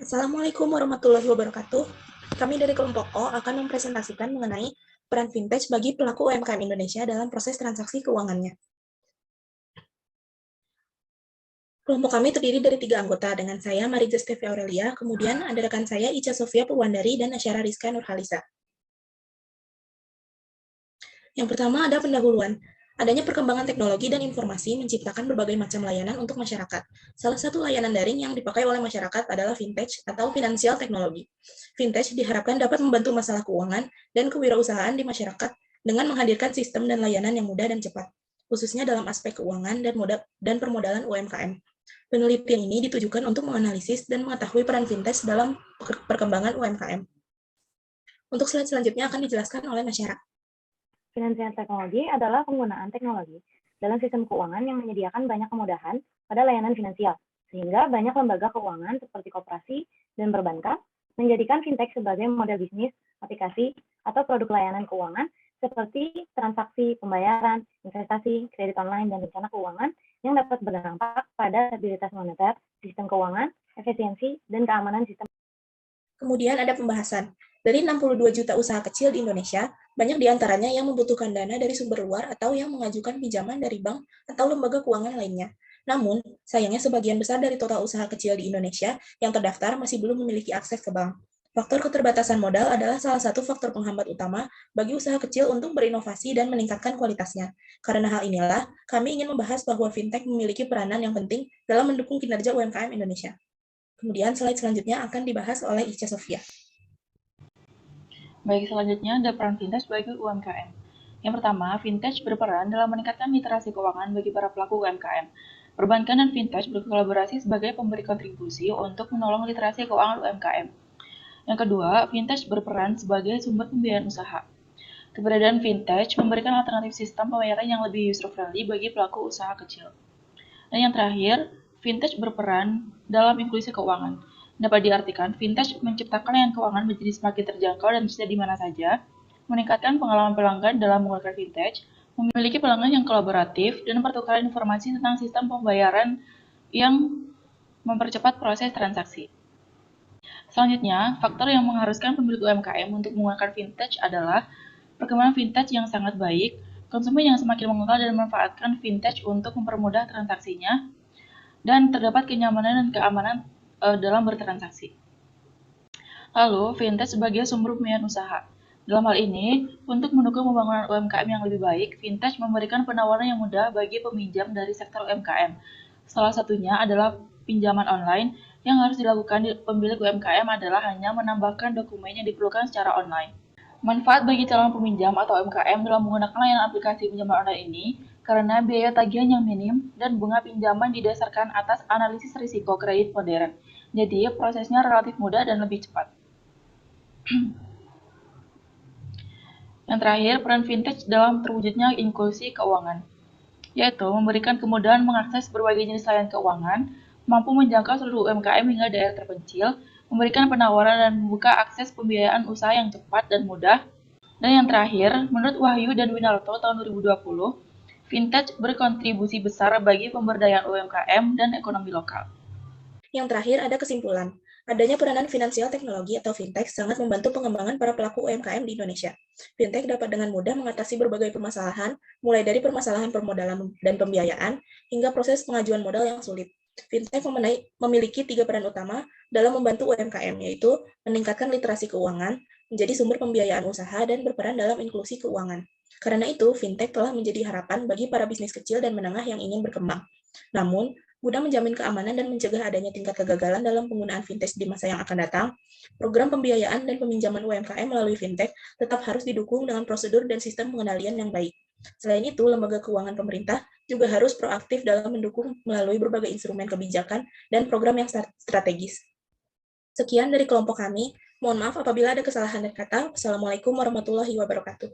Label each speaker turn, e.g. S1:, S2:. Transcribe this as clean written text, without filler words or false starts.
S1: Assalamualaikum warahmatullahi wabarakatuh. Kami dari kelompok O akan mempresentasikan mengenai peran fintech bagi pelaku UMKM Indonesia dalam proses transaksi keuangannya. Kelompok kami terdiri dari 3 anggota, dengan saya, Marija Stevi Aurelia, kemudian ada rekan saya, Ica Sofia Purwandari, dan Asyara Rizka Nurhalisa. Yang pertama ada pendahuluan. Adanya perkembangan teknologi dan informasi menciptakan berbagai macam layanan untuk masyarakat. Salah satu layanan daring yang dipakai oleh masyarakat adalah fintech atau finansial teknologi. Fintech diharapkan dapat membantu masalah keuangan dan kewirausahaan di masyarakat dengan menghadirkan sistem dan layanan yang mudah dan cepat, khususnya dalam aspek keuangan dan permodalan UMKM. Penelitian ini ditujukan untuk menganalisis dan mengetahui peran fintech dalam perkembangan UMKM. Untuk slide selanjutnya akan dijelaskan oleh masyarakat.
S2: Finansial teknologi adalah penggunaan teknologi dalam sistem keuangan yang menyediakan banyak kemudahan pada layanan finansial, sehingga banyak lembaga keuangan seperti koperasi dan perbankan menjadikan fintech sebagai model bisnis, aplikasi, atau produk layanan keuangan seperti transaksi, pembayaran, investasi, kredit online, dan rencana keuangan yang dapat berdampak pada stabilitas moneter, sistem keuangan, efisiensi, dan keamanan sistem.
S1: Kemudian ada pembahasan. Dari 62 juta usaha kecil di Indonesia, banyak diantaranya yang membutuhkan dana dari sumber luar atau yang mengajukan pinjaman dari bank atau lembaga keuangan lainnya. Namun, sayangnya sebagian besar dari total usaha kecil di Indonesia yang terdaftar masih belum memiliki akses ke bank. Faktor keterbatasan modal adalah salah satu faktor penghambat utama bagi usaha kecil untuk berinovasi dan meningkatkan kualitasnya. Karena hal inilah, kami ingin membahas bahwa fintech memiliki peranan yang penting dalam mendukung kinerja UMKM Indonesia. Kemudian slide selanjutnya akan dibahas oleh Ica Sofia.
S3: Baik, selanjutnya ada peran fintech bagi UMKM. Yang pertama, fintech berperan dalam meningkatkan literasi keuangan bagi para pelaku UMKM. Perbankan dan fintech berkolaborasi sebagai pemberi kontribusi untuk menolong literasi keuangan UMKM. Yang kedua, fintech berperan sebagai sumber pembiayaan usaha. Keberadaan fintech memberikan alternatif sistem pembayaran yang lebih user-friendly bagi pelaku usaha kecil. Dan yang terakhir, fintech berperan dalam inklusi keuangan. Dapat diartikan, fintech menciptakan layanan keuangan menjadi semakin terjangkau dan bisa di mana saja, meningkatkan pengalaman pelanggan dalam menggunakan fintech, memiliki pelanggan yang kolaboratif, dan pertukaran informasi tentang sistem pembayaran yang mempercepat proses transaksi. Selanjutnya, faktor yang mengharuskan pemilik UMKM untuk menggunakan fintech adalah perkembangan fintech yang sangat baik, konsumen yang semakin mengenal dan memanfaatkan fintech untuk mempermudah transaksinya, dan terdapat kenyamanan dan keamanan dalam bertransaksi. Lalu, fintech sebagai sumber pembiayaan usaha. Dalam hal ini, untuk mendukung pembangunan UMKM yang lebih baik, fintech memberikan penawaran yang mudah bagi peminjam dari sektor UMKM. Salah satunya adalah pinjaman online yang harus dilakukan di pemilik UMKM adalah hanya menambahkan dokumen yang diperlukan secara online. Manfaat bagi calon peminjam atau UMKM dalam menggunakan layanan aplikasi pinjaman online ini karena biaya tagihan yang minim dan bunga pinjaman didasarkan atas analisis risiko kredit modern. Jadi, prosesnya relatif mudah dan lebih cepat. Yang terakhir, peran fintech dalam terwujudnya inklusi keuangan, yaitu memberikan kemudahan mengakses berbagai jenis layanan keuangan, mampu menjangkau seluruh UMKM hingga daerah terpencil, memberikan penawaran dan membuka akses pembiayaan usaha yang cepat dan mudah. Dan yang terakhir, menurut Wahyu dan Winarto tahun 2020, fintech berkontribusi besar bagi pemberdayaan UMKM dan ekonomi lokal.
S1: Yang terakhir ada kesimpulan. Adanya peranan finansial teknologi atau fintech sangat membantu pengembangan para pelaku UMKM di Indonesia. Fintech dapat dengan mudah mengatasi berbagai permasalahan, mulai dari permasalahan permodalan dan pembiayaan, hingga proses pengajuan modal yang sulit. Fintech memiliki 3 peran utama dalam membantu UMKM, yaitu meningkatkan literasi keuangan, menjadi sumber pembiayaan usaha, dan berperan dalam inklusi keuangan. Karena itu, fintech telah menjadi harapan bagi para bisnis kecil dan menengah yang ingin berkembang. Namun, guna menjamin keamanan dan mencegah adanya tingkat kegagalan dalam penggunaan fintech di masa yang akan datang, program pembiayaan dan peminjaman UMKM melalui fintech tetap harus didukung dengan prosedur dan sistem pengendalian yang baik. Selain itu, lembaga keuangan pemerintah juga harus proaktif dalam mendukung melalui berbagai instrumen kebijakan dan program yang strategis. Sekian dari kelompok kami. Mohon maaf apabila ada kesalahan dan kata. Wassalamualaikum warahmatullahi wabarakatuh.